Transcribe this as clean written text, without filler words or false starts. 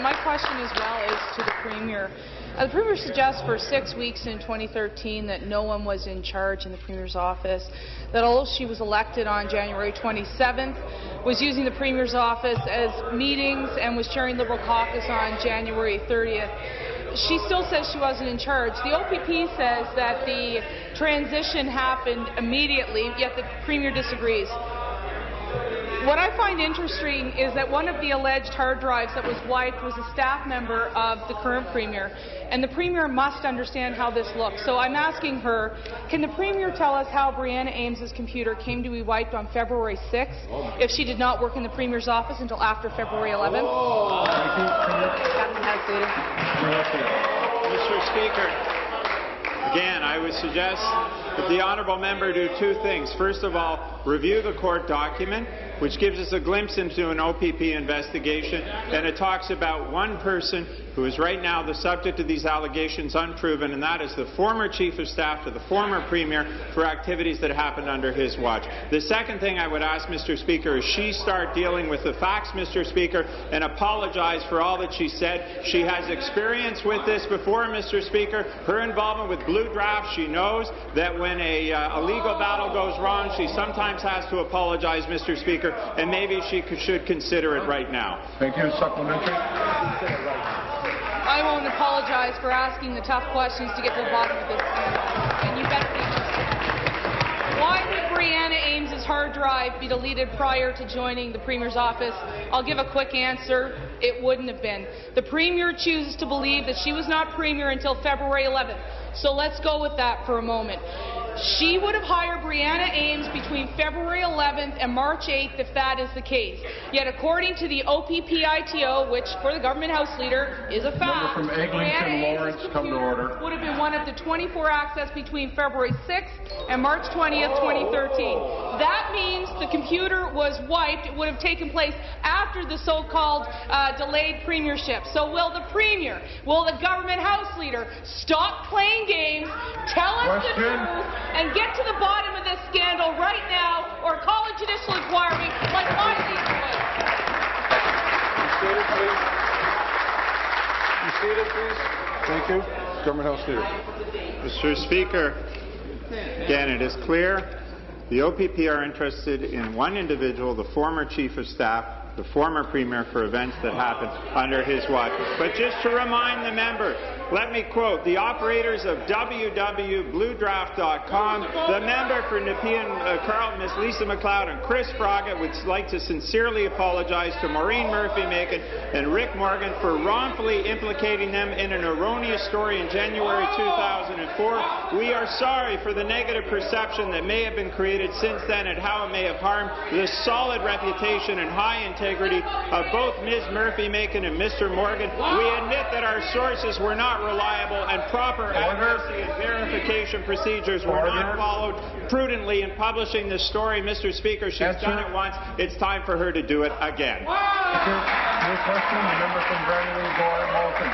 My question as well is to the Premier. The Premier suggests for 6 weeks in 2013 that no one was in charge in the Premier's office, that although she was elected on January 27th, was using the Premier's office as meetings and was chairing Liberal caucus on January 30th. She still says she wasn't in charge. The OPP says that the transition happened immediately, yet the Premier disagrees. What I find interesting is that one of the alleged hard drives that was wiped was a staff member of the current Premier, and the Premier must understand how this looks. So I'm asking her, can the Premier tell us how Brianna Ames's computer came to be wiped on February 6th if she did not work in the Premier's office until after February 11th? Mr. Speaker, again, I would suggest that the honourable member do two things. First of all, review the court document, which gives us a glimpse into an OPP investigation, and it talks about one person who is right now the subject of these allegations unproven, and that is the former Chief of Staff to the former Premier for activities that happened under his watch. The second thing I would ask, Mr. Speaker, is she start dealing with the facts, Mr. Speaker, and apologize for all that she said. She has experience with this before, Mr. Speaker. Her involvement with Blue Draft, she knows that when a legal battle goes wrong, she sometimes has to apologize, Mr. Speaker, and maybe she should consider it right now. Thank you. Supplementary. I won't apologize for asking the tough questions to get to the bottom of this scandal, and you better be understanding. Why would Brianna Ames's hard drive be deleted prior to joining the Premier's office? I'll give a quick answer. It wouldn't have been. The Premier chooses to believe that she was not Premier until February 11th. So let's go with that for a moment. She would have hired Brianna Ames between February 11th and March 8th if that is the case. Yet according to the OPP-ITO, which for the government House Leader is a fact, Brianna Ames's computer would have been one of the 24 access between February 6th and March 20th, 2013. That means the computer was wiped. It would have taken place after the so-called delayed premiership. So will the Premier, will the government House Leader stop playing games, tell us the truth, and get to the bottom of this scandal right now, or call a judicial inquiry like my leader would? You seated, please. Thank you. Government House Leader. Mr. Speaker, again, it is clear the OPP are interested in one individual, the former Chief of Staff, the former Premier, for events that happened under his watch. But just to remind the member, let me quote the operators of www.bluedraft.com. The member for Nepean Carleton, Ms. Lisa MacLeod, and Chris Fraga would like to sincerely apologize to Maureen Murphy-Macon and Rick Morgan for wrongfully implicating them in an erroneous story in January 2004. We are sorry for the negative perception that may have been created since then and how it may have harmed the solid reputation and high integrity of both Ms. Murphy-Macon and Mr. Morgan. We admit that our sources were not reliable and proper accuracy and verification procedures were not followed prudently in publishing this story. Mr. Speaker, she's done it once. It's time for her to do it again. New question, the member from Granby, Gore, Malton.